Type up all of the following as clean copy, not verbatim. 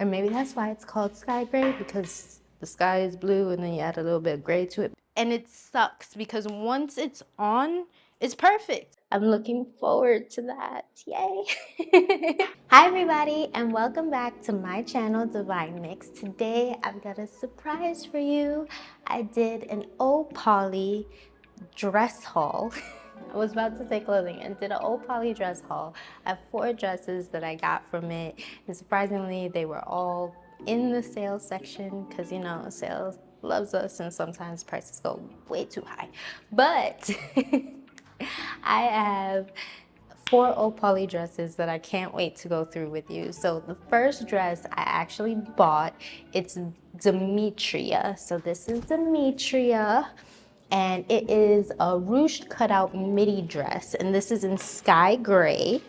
Or maybe that's why it's called sky gray, because the sky is blue and then you add a little bit of gray to it. And it sucks because once it's on, it's perfect. I'm looking forward to that. Yay. Hi everybody, and welcome back to my channel, 𝘵𝑚𝑥. Today I've got a surprise for you. I did an 𝑂𝑝oly dress haul. I was about to say clothing, and did an 𝑂𝑝oly dress haul. I have 4 dresses that I got from it, and surprisingly they were all in the sales section, because you know, sales loves us and sometimes prices go way too high. But I have 4 𝑂𝑝oly dresses that I can't wait to go through with you. So the first dress I actually bought, it's Demetria. So this is Demetria, and it is a ruched cutout midi dress, and this is in sky gray.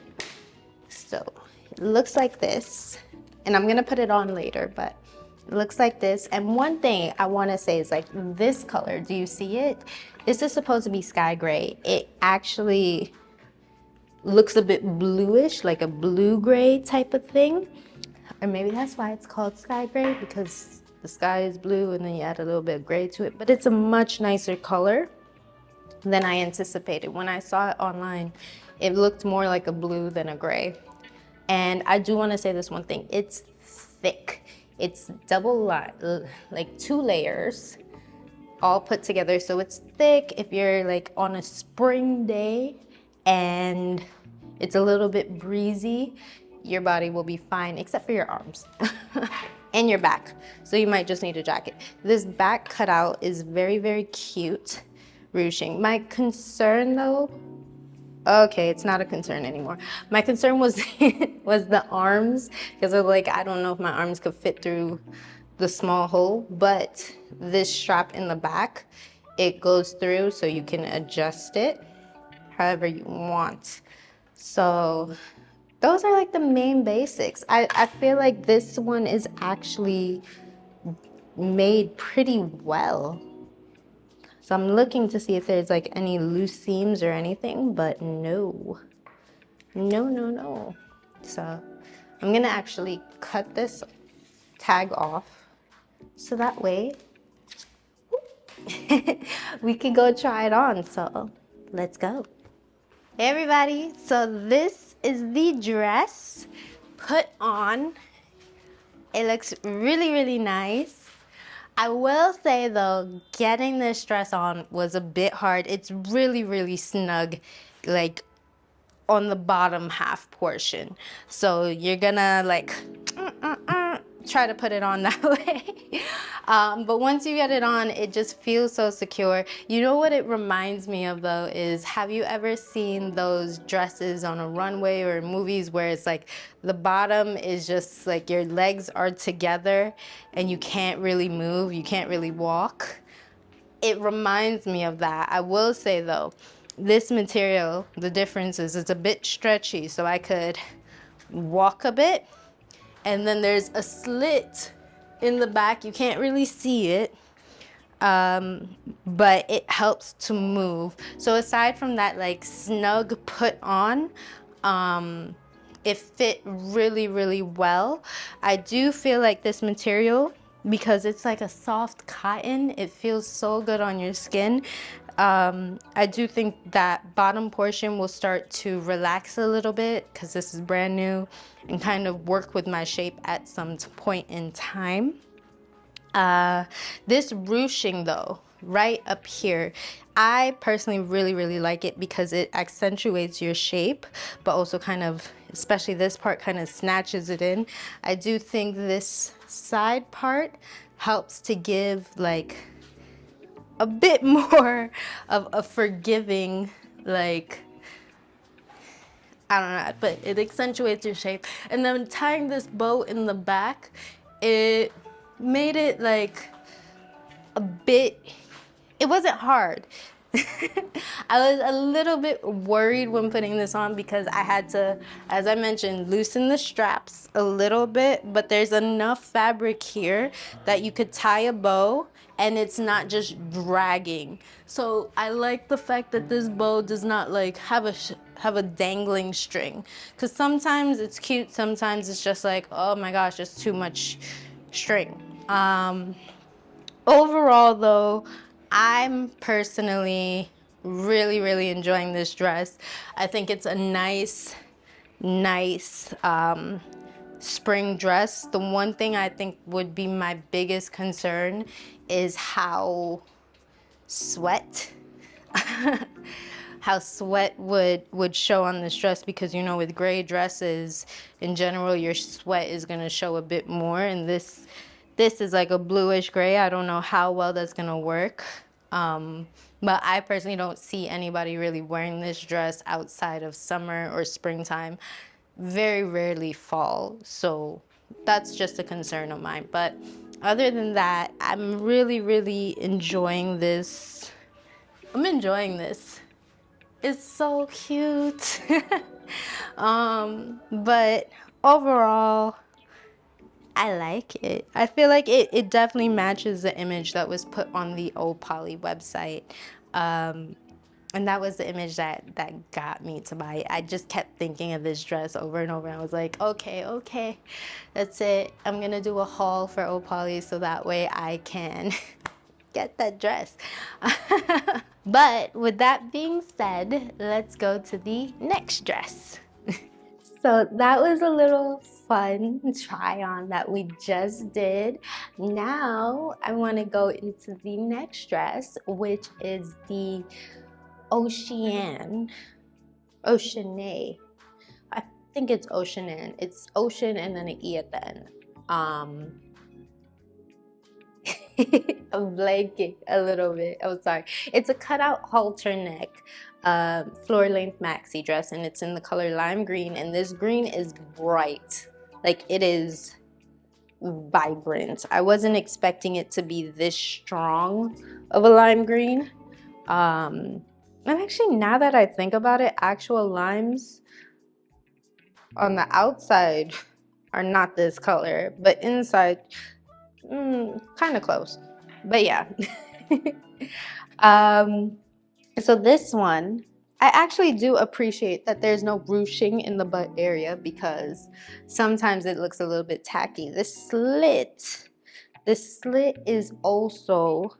So it looks like this, and I'm gonna put it on later, but it looks like this. And one thing I want to say is, like, this color, do you see it? This is supposed to be sky gray. It actually looks a bit bluish, like a blue gray type of thing. Or maybe that's why it's called sky gray, because the sky is blue and then you add a little bit of gray to it. But it's a much nicer color than I anticipated. When I saw it online, it looked more like a blue than a gray. And I do want to say this one thing, it's thick. It's double like 2 layers all put together, so it's thick. If you're like on a spring day and it's a little bit breezy, your body will be fine, except for your arms and your back. So you might just need a jacket. This back cutout is very, very cute ruching. My concern though, okay, it's not a concern anymore. My concern was was the arms, because I was like, I don't know if my arms could fit through the small hole, but this strap in the back, it goes through, so you can adjust it however you want. So those are like the main basics. I feel like this one is actually made pretty well. So I'm looking to see if there's like any loose seams or anything, but no. So I'm gonna actually cut this tag off, so that way we can go try it on. So let's go. Hey everybody, so this is the dress put on. It looks really, really nice. I will say though, getting this dress on was a bit hard. It's really, really snug, like on the bottom half portion. So you're gonna like try to put it on that way. But once you get it on, it just feels so secure. You know what it reminds me of though is, have you ever seen those dresses on a runway or in movies where it's like the bottom is just like your legs are together and you can't really move, you can't really walk? It reminds me of that. I will say though, this material, the difference is it's a bit stretchy, so I could walk a bit. And then there's a slit in the back. You can't really see it, but it helps to move. So aside from that like snug put on, it fit really, really well. I do feel like this material, because it's like a soft cotton, it feels so good on your skin. I do think that bottom portion will start to relax a little bit, because this is brand new, and kind of work with my shape at some point in time. This ruching though, right up here, I personally really, really like it because it accentuates your shape, but also kind of, especially this part, kind of snatches it in. I do think this side part helps to give like a bit more of a forgiving, like, I don't know, but it accentuates your shape. And then tying this bow in the back, it made it like a bit, it wasn't hard. I was a little bit worried when putting this on because I had to, as I mentioned, loosen the straps a little bit, but there's enough fabric here that you could tie a bow and it's not just dragging. So I like the fact that this bow does not like have a dangling string, because sometimes it's cute, sometimes it's just like, oh my gosh, it's too much string. Overall though, I'm personally really enjoying this dress. I think it's a nice spring dress. The one thing I think would be my biggest concern is how sweat would show on this dress, because you know, with gray dresses in general, your sweat is gonna show a bit more, and this is like a bluish gray. I don't know how well that's gonna work, but I personally don't see anybody really wearing this dress outside of summer or springtime, very rarely fall, so that's just a concern of mine. But other than that, I'm really enjoying this. I'm enjoying this. It's so cute. But overall, I like it. I feel like it definitely matches the image that was put on the 𝑚𝑥i website. And that was the image that got me to buy it. I just kept thinking of this dress over and over. And I was like, okay, that's it. I'm gonna do a haul for 𝑚𝑥i so that way I can get that dress. But with that being said, let's go to the next dress. So that was a little fun try on that we just did. Now I want to go into the next dress, which is the Oceane. I think it's Oceane. It's Ocean and then an E at the end. I'm blanking a little bit. I'm sorry. It's a cutout halter neck, floor length maxi dress, and it's in the color lime green. And this green is bright, like it is vibrant. I wasn't expecting it to be this strong of a lime green. And actually, now that I think about it, actual limes on the outside are not this color, but inside, kind of close. But yeah. So this one, I actually do appreciate that there's no ruching in the butt area, because sometimes it looks a little bit tacky. This slit is also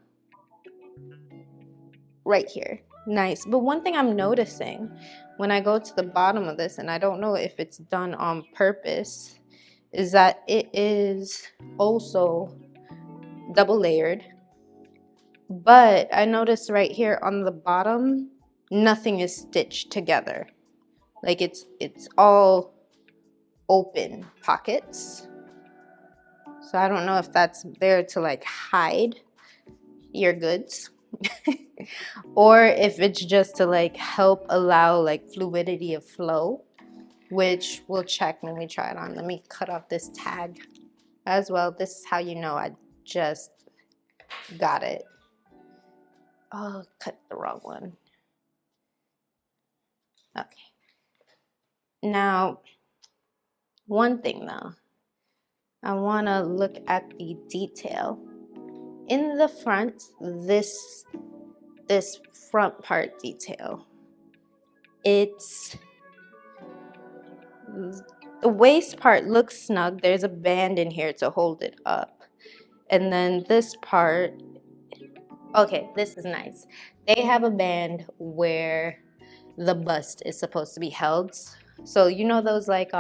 right here. Nice. But one thing I'm noticing when I go to the bottom of this, and I don't know if it's done on purpose, is that it is also double layered. But I noticed right here on the bottom, nothing is stitched together. Like it's all open pockets. So I don't know if that's there to like hide your goods or if it's just to like help allow like fluidity of flow, which we'll check when we try it on. Let me cut off this tag as well. This is how you know I just got it. Oh, cut the wrong one. Okay. Now, one thing though, I want to look at the detail. In the front, this front part detail, it's, the waist part looks snug. There's a band in here to hold it up. And then this part, okay, this is nice. They have a band where the bust is supposed to be held. So you know those like,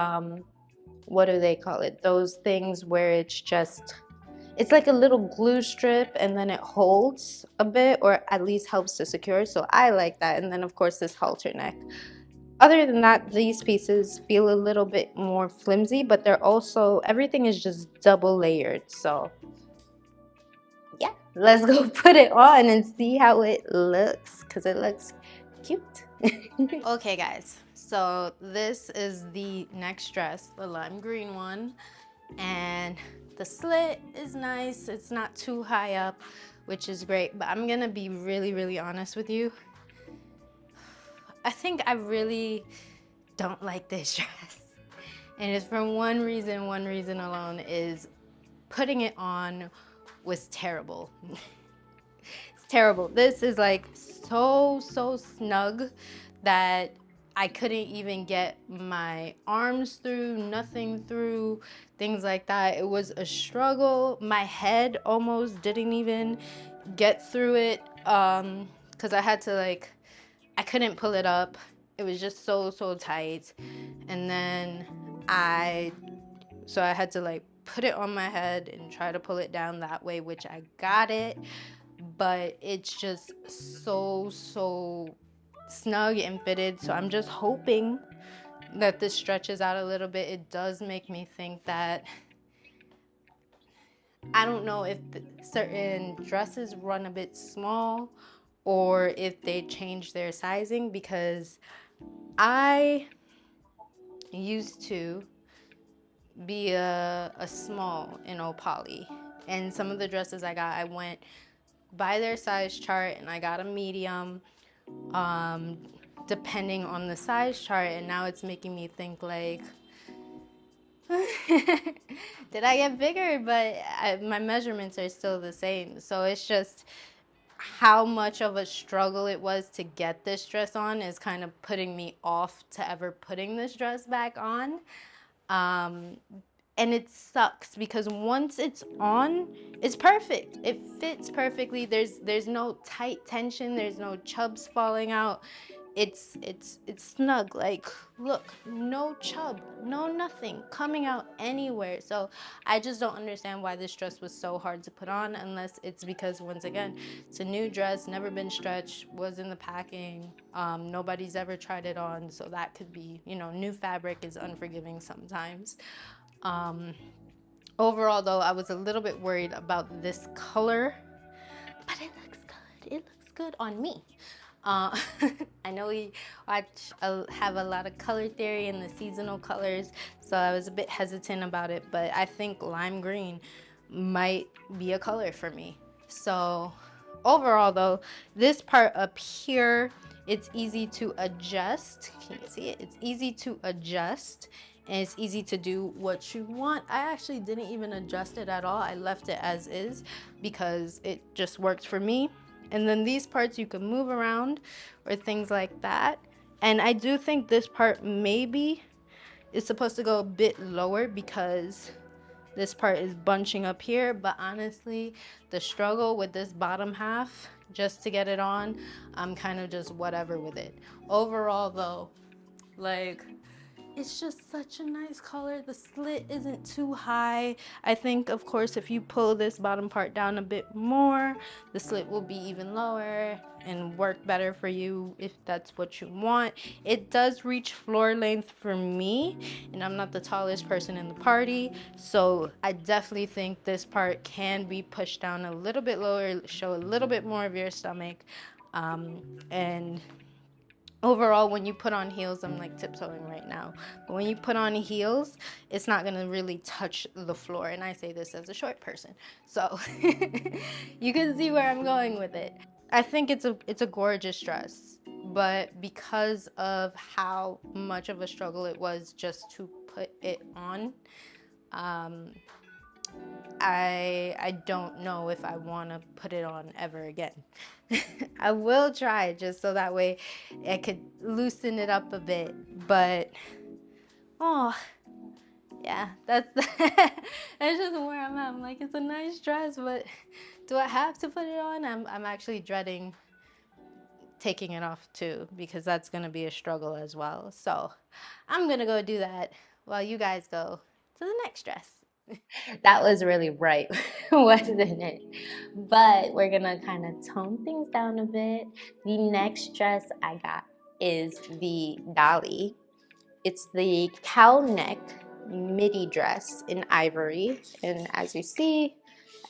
what do they call it? Those things where it's just, it's like a little glue strip and then it holds a bit, or at least helps to secure. So I like that. And then of course this halter neck. Other than that, these pieces feel a little bit more flimsy, but they're also, everything is just double layered. So yeah, let's go put it on and see how it looks, because it looks cute. Okay guys, so this is the next dress, the lime green one, and the slit is nice. It's not too high up, which is great, but I'm gonna be really honest with you. I think I really don't like this dress. And it's for one reason alone, is putting it on was terrible. It's terrible. This is like so snug that I couldn't even get my arms through, nothing through, things like that. It was a struggle. My head almost didn't even get through it, because I had to like, I couldn't pull it up. It was just so tight. And then I had to like put it on my head and try to pull it down that way, which I got it, but it's just so snug and fitted. So I'm just hoping that this stretches out a little bit. It does make me think that, I don't know if certain dresses run a bit small or if they change their sizing, because I used to be a small in Poly, and some of the dresses I got, I went by their size chart and I got a medium, depending on the size chart, and now it's making me think like, did I get bigger? But my measurements are still the same. So it's just how much of a struggle it was to get this dress on is kind of putting me off to ever putting this dress back on. And it sucks because once it's on, it's perfect. It fits perfectly. There's no tight tension. There's no chubs falling out. It's snug. Like, look, no chub, no nothing coming out anywhere. So I just don't understand why this dress was so hard to put on, unless it's because, once again, it's a new dress, never been stretched, was in the packing. Nobody's ever tried it on, so that could be, you know, new fabric is unforgiving sometimes. Overall though, I was a little bit worried about this color, but it looks good. It looks good on me. I know we have a lot of color theory and the seasonal colors, so I was a bit hesitant about it, but I think lime green might be a color for me. So overall though, this part up here, it's easy to adjust. Can you see it? It's easy to adjust. And it's easy to do what you want. I actually didn't even adjust it at all. I left it as is because it just worked for me. And then these parts you can move around or things like that. And I do think this part maybe is supposed to go a bit lower because this part is bunching up here. But honestly, the struggle with this bottom half just to get it on, I'm kind of just whatever with it. Overall though, like, it's just such a nice color. The slit isn't too high. I think, of course, if you pull this bottom part down a bit more, the slit will be even lower and work better for you if that's what you want. It does reach floor length for me, and I'm not the tallest person in the party, so I definitely think this part can be pushed down a little bit lower, show a little bit more of your stomach, and overall, when you put on heels, I'm like tiptoeing right now, but when you put on heels, it's not gonna really touch the floor. And I say this as a short person, so you can see where I'm going with it. I think it's a gorgeous dress, but because of how much of a struggle it was just to put it on, I don't know if I want to put it on ever again. I will try just so that way I could loosen it up a bit, but oh yeah, that's that's just where I'm at. I'm like, it's a nice dress, but do I have to put it on? I'm actually dreading taking it off too, because that's gonna be a struggle as well. So I'm gonna go do that while you guys go to the next dress. That was really bright, wasn't it? But we're gonna kind of tone things down a bit. The next dress I got is the Dali. It's the cowl neck midi dress in ivory, and as you see,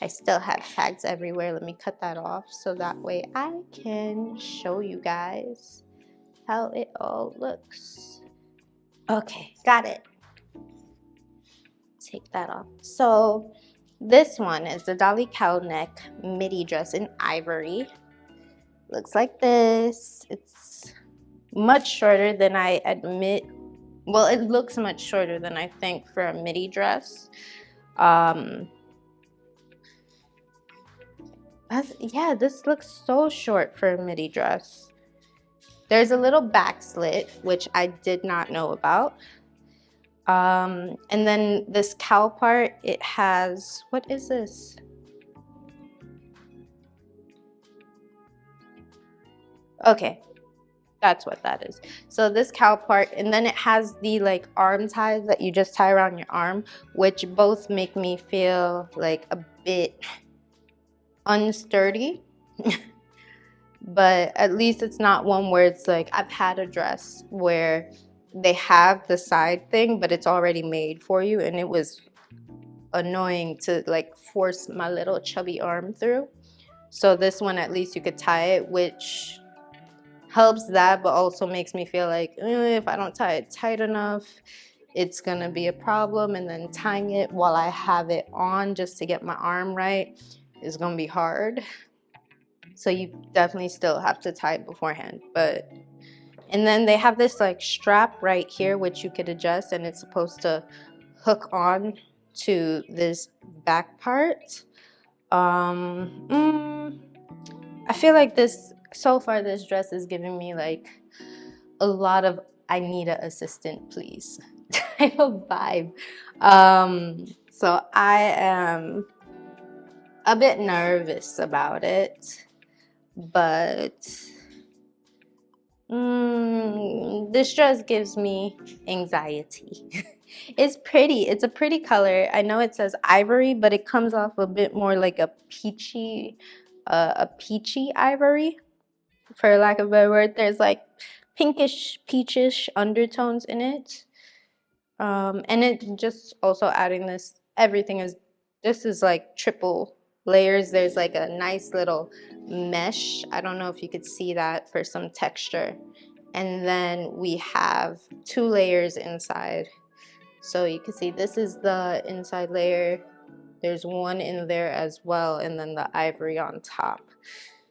I still have tags everywhere. Let me cut that off so that way I can show you guys how it all looks. Okay, got it. Take that off. So this one is the Dali cowl neck midi dress in ivory. Looks like this. It's much shorter than I admit. Well, it looks much shorter than I think for a midi dress. Yeah, this looks so short for a midi dress. There's a little back slit, which I did not know about. And then this cowl part, it has, what is this? Okay, that's what that is. So this cowl part, and then it has the like arm ties that you just tie around your arm, which both make me feel like a bit unsturdy. But at least it's not one where it's like, I've had a dress where they have the side thing, but it's already made for you, and it was annoying to like force my little chubby arm through. So this one, at least you could tie it, which helps that, but also makes me feel like if I don't tie it tight enough, it's gonna be a problem, and then tying it while I have it on just to get my arm right is gonna be hard. So you definitely still have to tie it beforehand. And then they have this like strap right here which you could adjust, and it's supposed to hook on to this back part. I feel like so far this dress is giving me like a lot of I need an assistant please type of vibe. So I am a bit nervous about it, but this dress gives me anxiety. It's pretty. It's a pretty color. I know it says ivory, but it comes off a bit more like a peachy ivory, for lack of a better word. There's like pinkish, peachish undertones in it. And it just also adding this, this is like triple layers. There's like a nice little mesh. I don't know if you could see that for some texture. And then we have 2 layers inside. So you can see this is the inside layer. There's one in there as well, and then the ivory on top.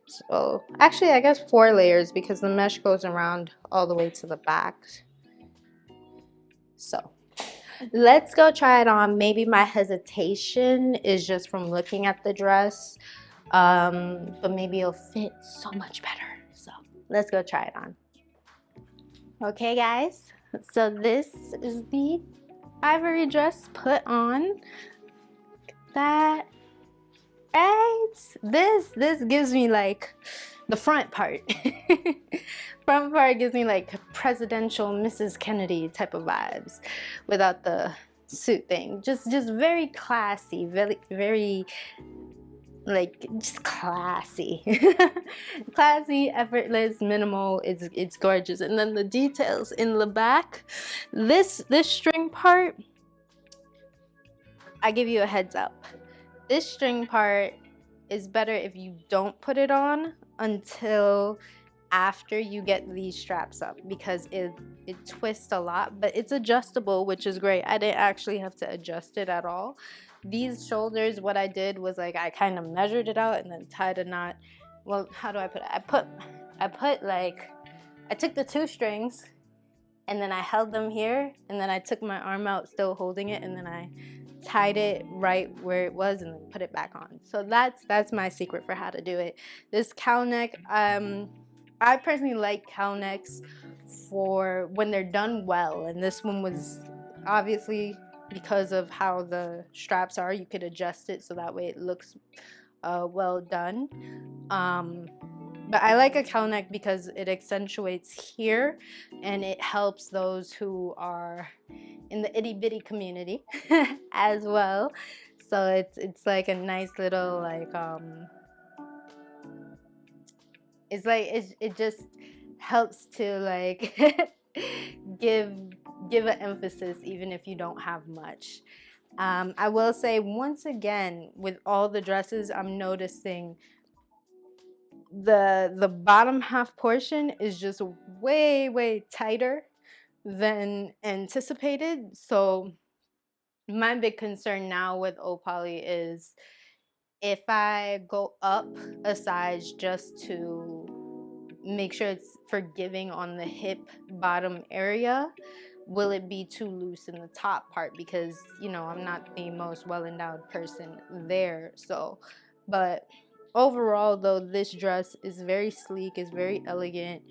So actually I guess 4 layers because the mesh goes around all the way to the back. So let's go try it on. Maybe my hesitation is just from looking at the dress, but maybe it'll fit so much better. So let's go try it on. Okay guys, so this is the ivory dress put on. That right, this gives me like the front part. Front part gives me like presidential Mrs. Kennedy type of vibes without the suit thing. Just very classy, very like just classy. Classy, effortless, minimal. It's gorgeous. And then the details in the back, this string part, I give you a heads up. This string part is better if you don't put it on until after you get these straps up, because it twists a lot, but it's adjustable, which is great. I didn't actually have to adjust it at all. These shoulders, what I did was like I kind of measured it out and then tied a knot. Well, how do I put it? I took the 2 strings and then I held them here, and then I took my arm out still holding it, and then I tied it right where it was and then put it back on. So that's my secret for how to do it. This cowl neck, I personally like cowl necks for when they're done well, and this one was obviously, because of how the straps are, you could adjust it so that way it looks well done. But I like a cowl neck because it accentuates here, and it helps those who are in the itty bitty community as well. So it's like a nice little like it's like it just helps to like give an emphasis even if you don't have much. I will say once again, with all the dresses, I'm noticing the bottom half portion is just way tighter than anticipated. So my big concern now with 𝑒au is if I go up a size just to make sure it's forgiving on the hip bottom area. Will it be too loose in the top part? Because, you know, I'm not the most well-endowed person there. So, but overall though, this dress is very sleek, it's very elegant.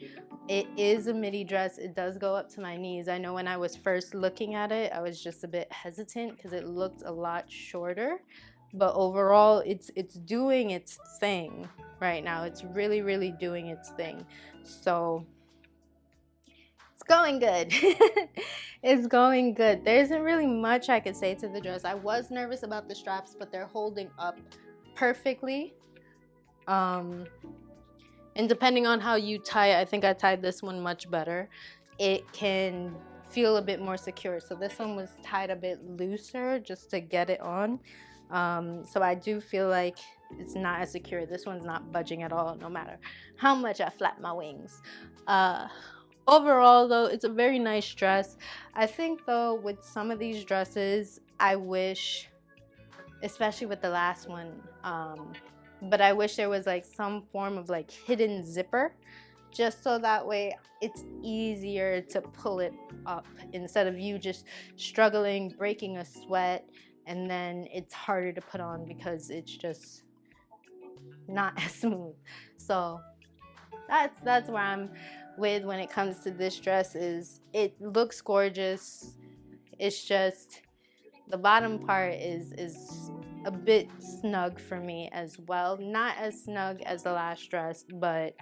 It is a midi dress. It does go up to my knees. I know when I was first looking at it, I was just a bit hesitant because it looked a lot shorter. But overall, it's doing its thing right now. It's really, really doing its thing. So it's going good. It's going good. There isn't really much I could say to the dress. I was nervous about the straps, but they're holding up perfectly. And depending on how you tie it, I think I tied this one much better. It can feel a bit more secure. So this one was tied a bit looser just to get it on. So I do feel like it's not as secure. This one's not budging at all, no matter how much I flap my wings. Overall though, it's a very nice dress. I think though with some of these dresses, I wish, especially with the last one, but I wish there was like some form of like hidden zipper, just so that way it's easier to pull it up instead of you just struggling, breaking a sweat, and then it's harder to put on because it's just not as smooth. So that's where I'm with when it comes to this dress. Is it looks gorgeous, it's just the bottom part is a bit snug for me as well. Not as snug as the last dress, but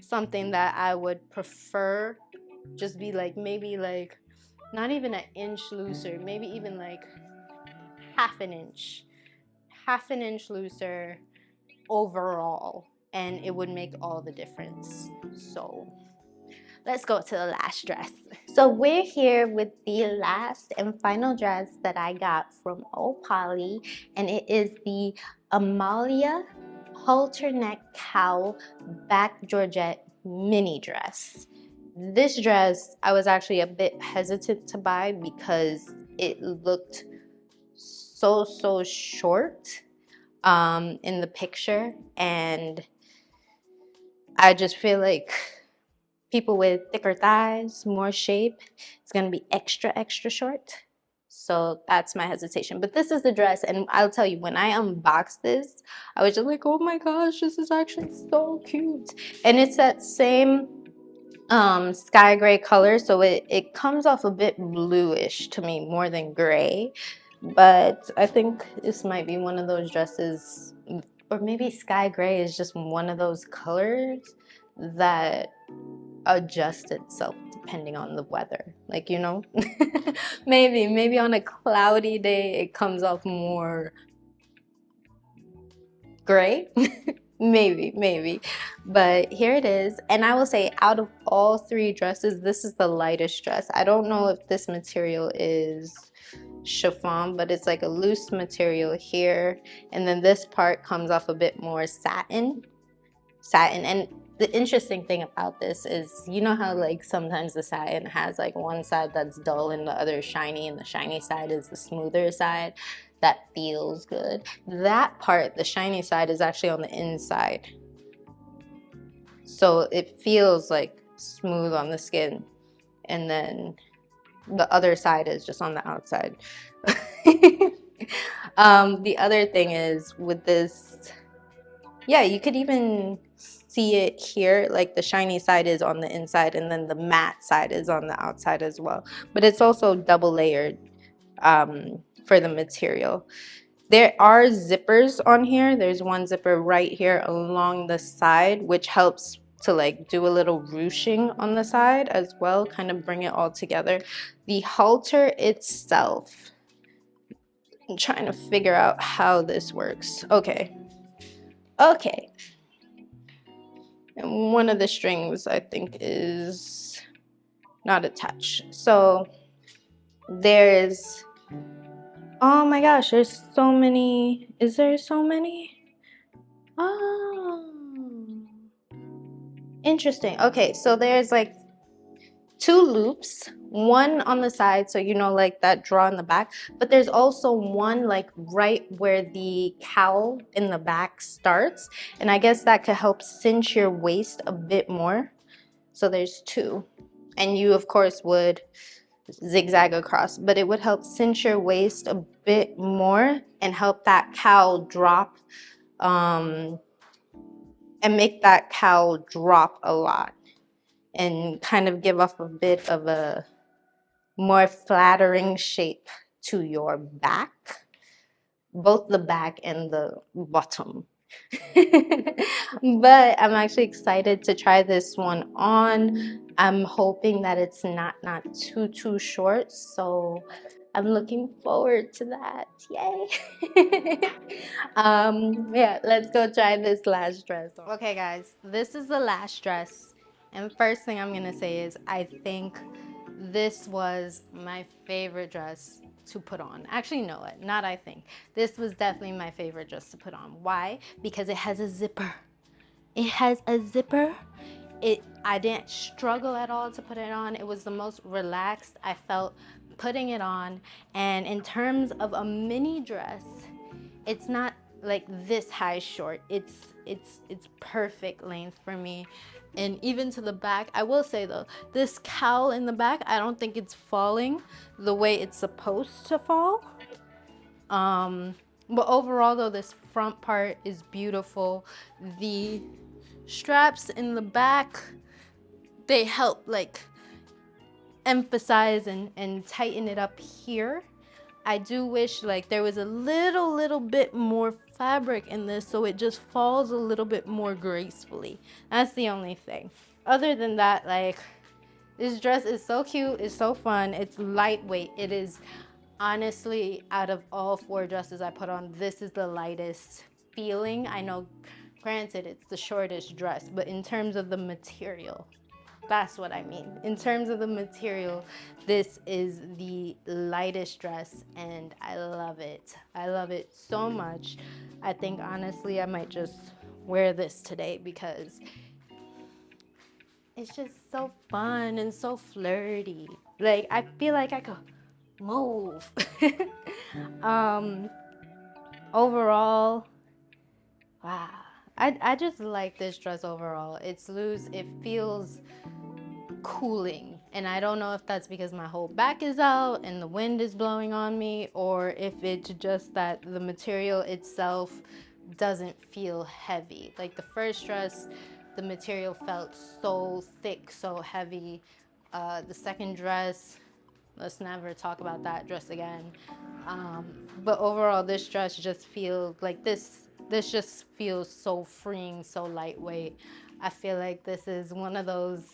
something that I would prefer just be like, maybe like not even an inch looser, maybe even like half an inch looser overall, and it would make all the difference. So let's go to the last dress. So we're here with the last and final dress that I got from Poly, and it is the Amalia halter neck cowl back Georgette mini dress. This dress I was actually a bit hesitant to buy because it looked so short in the picture, and I just feel like people with thicker thighs, more shape, it's gonna be extra short. So that's my hesitation. But this is the dress, and I'll tell you, when I unboxed this, I was just like, oh my gosh, this is actually so cute. And it's that same sky gray color, so it comes off a bit bluish to me more than gray. But I think this might be one of those dresses, or maybe sky gray is just one of those colors that adjust itself depending on the weather, like, you know. maybe on a cloudy day it comes off more gray. maybe, but here it is. And I will say, out of all three dresses, this is the lightest dress. I don't know if this material is chiffon, but it's like a loose material here, and then this part comes off a bit more satin. And the interesting thing about this is, you know how like sometimes the satin has like one side that's dull and the other shiny, and the shiny side is the smoother side that feels good. That part, the shiny side, is actually on the inside, so it feels like smooth on the skin, and then the other side is just on the outside. The other thing is with this, yeah, you could even see it here, like the shiny side is on the inside and then the matte side is on the outside as well. But it's also double layered for the material. There are zippers on here. There's one zipper right here along the side, which helps to like do a little ruching on the side as well, kind of bring it all together. The halter itself, I'm trying to figure out how this works. Okay. And one of the strings I think is not attached. So there's, oh my gosh, there's so many. Is there so many? Oh, interesting. Okay, so there's like two loops. one on the side, so you know, like that draw in the back, but there's also one like right where the cowl in the back starts, and I guess that could help cinch your waist a bit more. So there's two, and you of course would zigzag across, but it would help cinch your waist a bit more and help that cowl drop, and make that cowl drop a lot and kind of give off a bit of a more flattering shape to your back, both the back and the bottom. But I'm actually excited to try this one on. I'm hoping that it's not too short, so I'm looking forward to that. Yay. Yeah, let's go try this last dress on. Okay guys, this is the last dress, and first thing I'm gonna say is I think this was my favorite dress to put on. Actually, no, not I think. This was definitely my favorite dress to put on. Why? Because it has a zipper. It has a zipper. I didn't struggle at all to put it on. It was the most relaxed I felt putting it on. And in terms of a mini dress, it's not like this high short. It's perfect length for me. And even to the back, I will say though, this cowl in the back, I don't think it's falling the way it's supposed to fall. But overall though, this front part is beautiful. The straps in the back, they help like emphasize and tighten it up here. I do wish like there was a little bit more fabric in this so it just falls a little bit more gracefully. That's the only thing. Other than that, like, this dress is so cute, it's so fun, it's lightweight. It is honestly, out of all 4 dresses I put on, this is the lightest feeling. I know, granted, it's the shortest dress, but in terms of the material, that's what I mean. In terms of the material, this is the lightest dress and I love it. I love it so much. I think honestly I might just wear this today because it's just so fun and so flirty. Like, I feel like I could move. Overall, wow. I just like this dress overall. It's loose, it feels cooling, and I don't know if that's because my whole back is out and the wind is blowing on me, or if it's just that the material itself doesn't feel heavy. Like the first dress, the material felt so thick, so heavy. The second dress, let's never talk about that dress again. But overall, this dress just feels like this just feels so freeing, so lightweight. I feel like this is one of those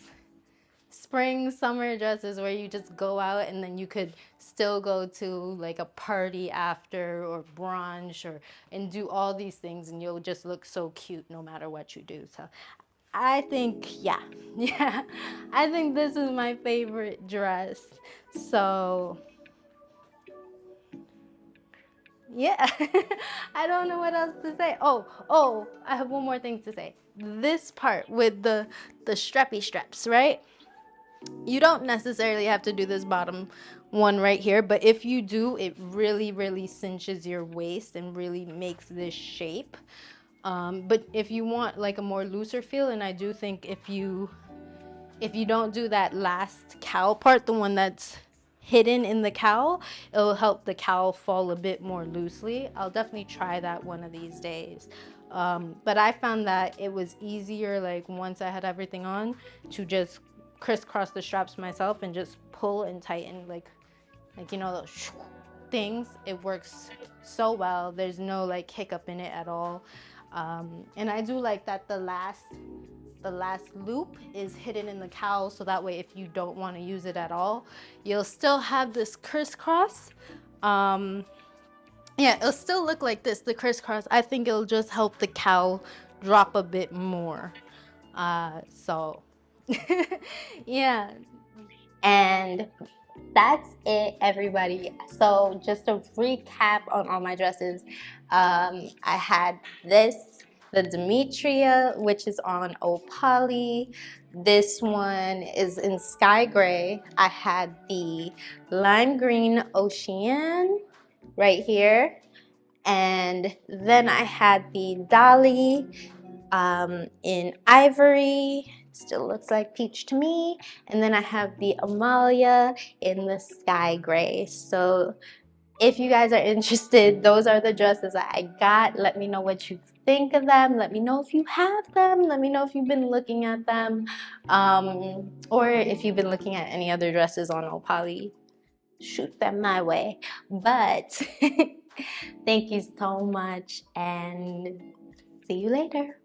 spring summer dresses where you just go out and then you could still go to like a party after or brunch and do all these things and you'll just look so cute no matter what you do. So I think, yeah, I think this is my favorite dress. So yeah, I don't know what else to say. Oh, I have one more thing to say. This part with the strappy straps, right? You don't necessarily have to do this bottom one right here, but if you do, it really cinches your waist and really makes this shape. But if you want like a more looser feel, and I do think if you don't do that last cowl part, the one that's hidden in the cowl, it'll help the cowl fall a bit more loosely. I'll definitely try that one of these days. But I found that it was easier, like once I had everything on, to just crisscross the straps myself and just pull and tighten, like you know, those things. It works so well. There's no like hiccup in it at all. And I do like that the last loop is hidden in the cowl, so that way if you don't want to use it at all, you'll still have this crisscross. Yeah, it'll still look like this, the crisscross. I think it'll just help the cowl drop a bit more. So yeah, and that's it, everybody. So just a recap on all my dresses. I had this the Demetria, which is on Opalie. This one is in sky gray. I had the lime green Oceane right here. And then I had the Dali in Ivory. It still looks like peach to me. And then I have the Amalia in the sky gray. So if you guys are interested, those are the dresses that I got. Let me know what you think of them. Let me know if you have them. Let me know if you've been looking at them. Or if you've been looking at any other dresses on Opalie, shoot them my way. But thank you so much and see you later.